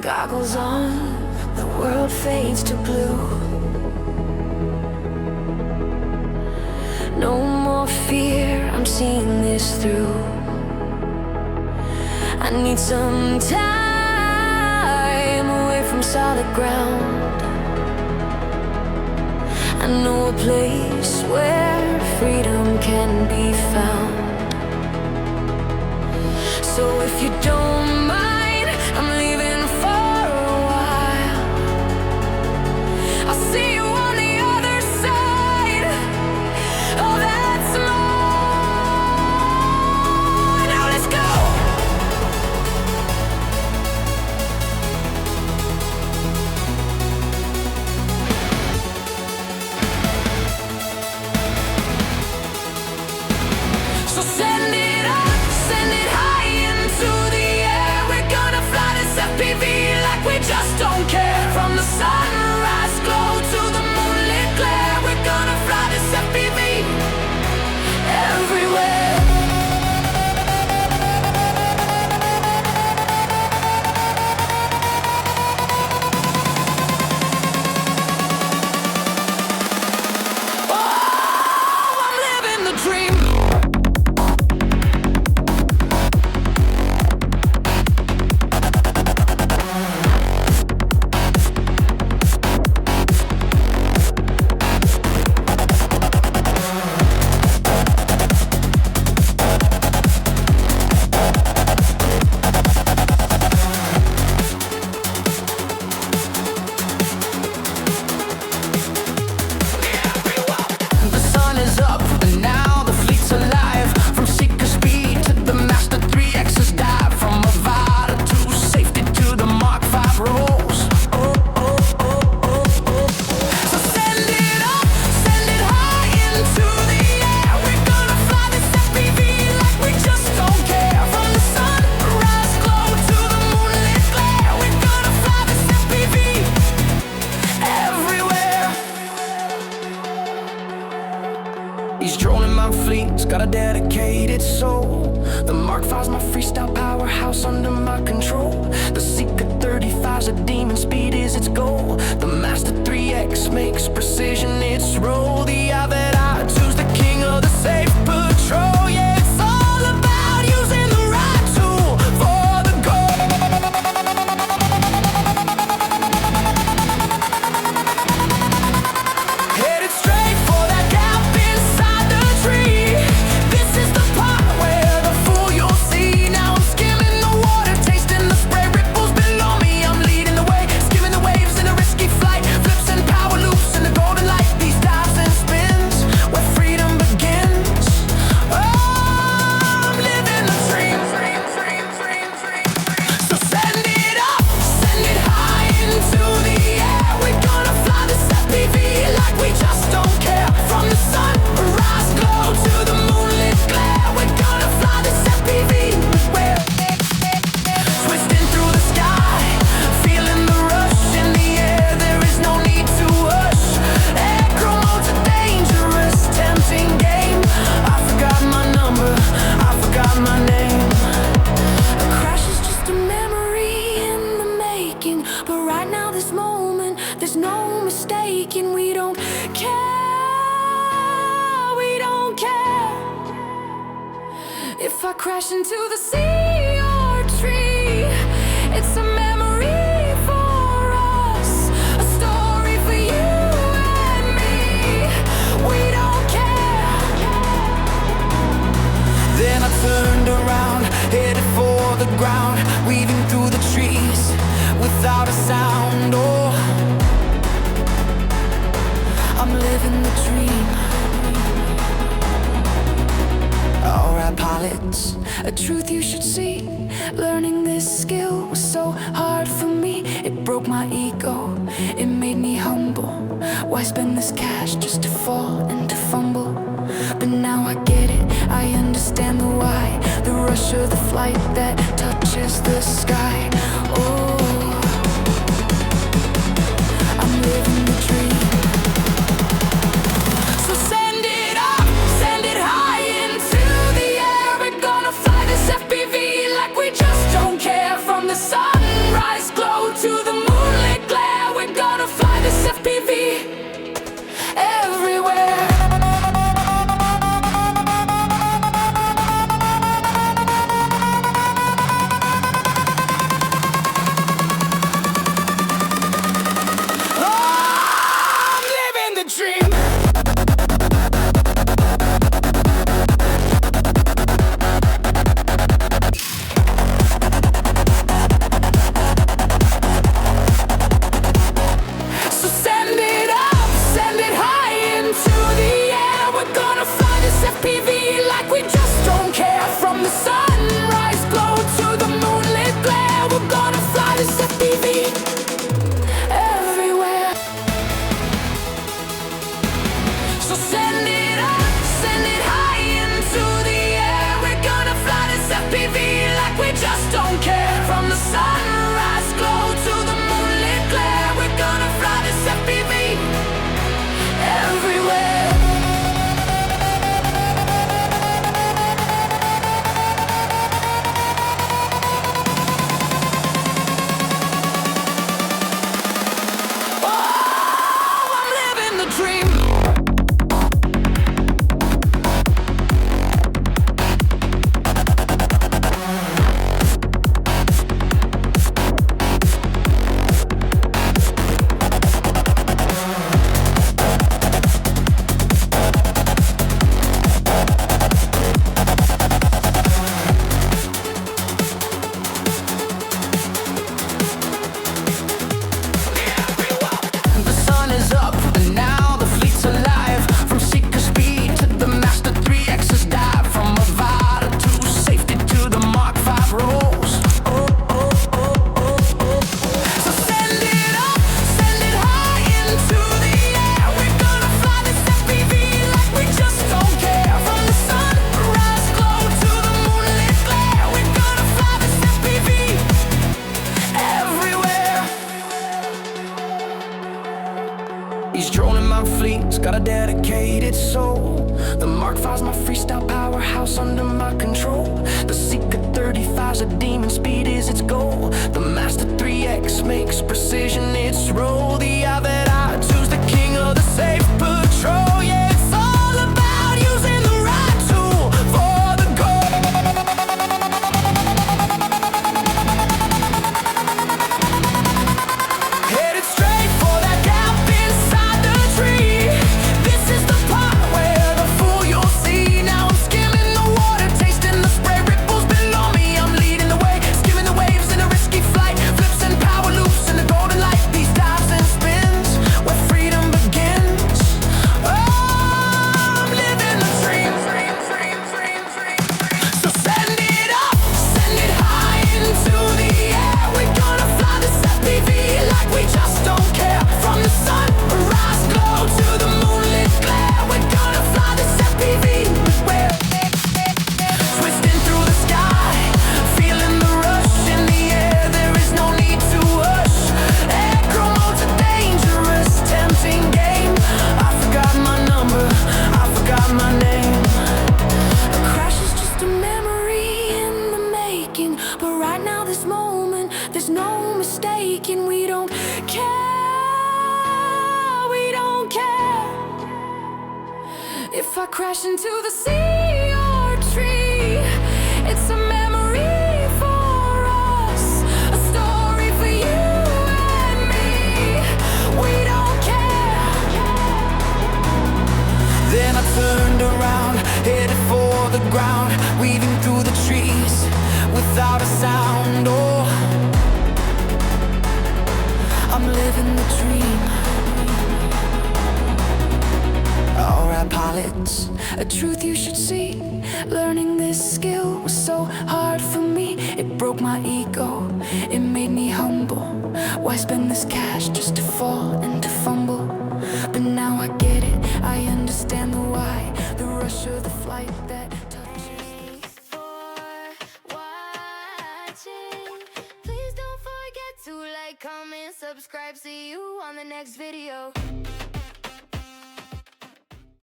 Goggles on, the world fades to blue. No more fear, I'm seeing this through. I need some time away from solid ground. I know a place where freedom can be found. So if you don't mind, I'm leaving for a while. I'll see you on the other side of that smile. Now let's go. So send it up, send it high into the air. We're gonna fly this FPV like we just don't care. From the sunrise glow to the moonlit glare, we're gonna fly this FPV everywhere. Oh, I'm living the dream. The sun is up and now the fleet's alive. From SEEKER speed to the Master 3X's dive. From Avada to safety to the Mark 5 rolls. So send it up, send it high into the air. We're gonna fly this FPV like we just don't care. From the sunrise glow to the moonlit glare, we're gonna fly this FPV everywhere. He's trolling my fleet's got a dedicated soul. The Mark 5's my freestyle powerhouse under my control. The SEEKER 35's a demon, speed is its goal. The Master 3X makes precision its role. The Avada 2's the king of the safe patrol. Yeah, it's all about using the right tool for the goal. Headed straight for that gap inside the tree. This is the part where the fool you'll see. Now I'm skimming the water, tasting the spray ripples below me. I'm leading the way, skimming the waves in a risky flight. Flips and power loops in the golden light. These dives and spins where freedom begins. Oh, I'm living the dream. So send it up, send it high into the air. We're gonna fly this FPV like we just don't care. From the sunrise glow to the moonlit glare, we're gonna fly this FPV. We're twisting through the sky, feeling the rush in the air. There is no need to hush. Aircrew mode's a dangerous, tempting game. I forgot my number, I forgot my name. A crash is just a memory in the making. But right now, this moment, there's no mistaking. We don't care, we don't care. If I crash into the sea or tree, it's a memory for us, a story for you and me. We don't care. Then I turned around, headed for the ground, weaving through the trees without a sound. Oh, I'm living the dream. Alright, pilots, a truth you should see. Learning this skill was so hard for me. It broke my ego, it made me humble. Why spend this cash just to fall and to fumble? But now I get it, I understand the why. The rush of the flight that touches the sky. Oh, I'm living the dream. So send it up, send it high into the air. We're gonna fly this FPV like we just don't care. From the sunrise glow don't care. From the sunrise glow to the moonlit glare, we're gonna fly this FPV everywhere. Oh, I'm living the dream. The sun is up and now the fleet's alive. From SEEKER speed to the Master 3X's dive. From Avada to safety to the Mark 5 rolls. So send it up, send it high into the air. We're gonna fly this FPV like we just don't care. From the sunrise glow to the moonlit glare, we're gonna fly this FPV everywhere. He's trolling my fleet, he's got a dedicated soul. The Mark V's my freestyle powerhouse under my control. The SEEKER 35's a demon, speed is its goal. The Master 3X makes precision its role. The Avada 2's the king of the safe patrol. Yeah, it's all about using the right tool for the goal. Headed straight for that gap inside the tree. This is the part where the fool you'll see. Now I'm skimming the water, tasting the spray ripples below me. I'm leading the way, skimming the waves in a risky flight. Flips and power loops in the golden light. These dives and spins where freedom begins. Oh, I'm living the dream. So send it up, send it high into the air. We're gonna fly this FPV like we just don't care. From the sunrise glow to the moonlit glare, we're gonna fly this FPV everywhere. Twisting through the sky, feeling the rush in the air. There is no need to hush. Acro mode's a dangerous, tempting game. I forgot my number, I forgot my name. A crash is just a memory in the making. But right now, this moment, there's no mistaking. We don't care, we don't care. If I crash into the sea or tree, it's a memory for us, a story for you and me. We don't care. Then I turned around, headed for the ground, weaving through the trees without a sound. Oh, I'm living the dream. Alright, pilots, a truth you should see. Learning this skill was so hard for me. It broke my ego, it made me humble. Why spend this cash just to fall and to fumble? But now I get it, I understand the why. The rush of the flight that touches. Thanks for watching. Please don't forget to like, comment, subscribe. See you on the next video.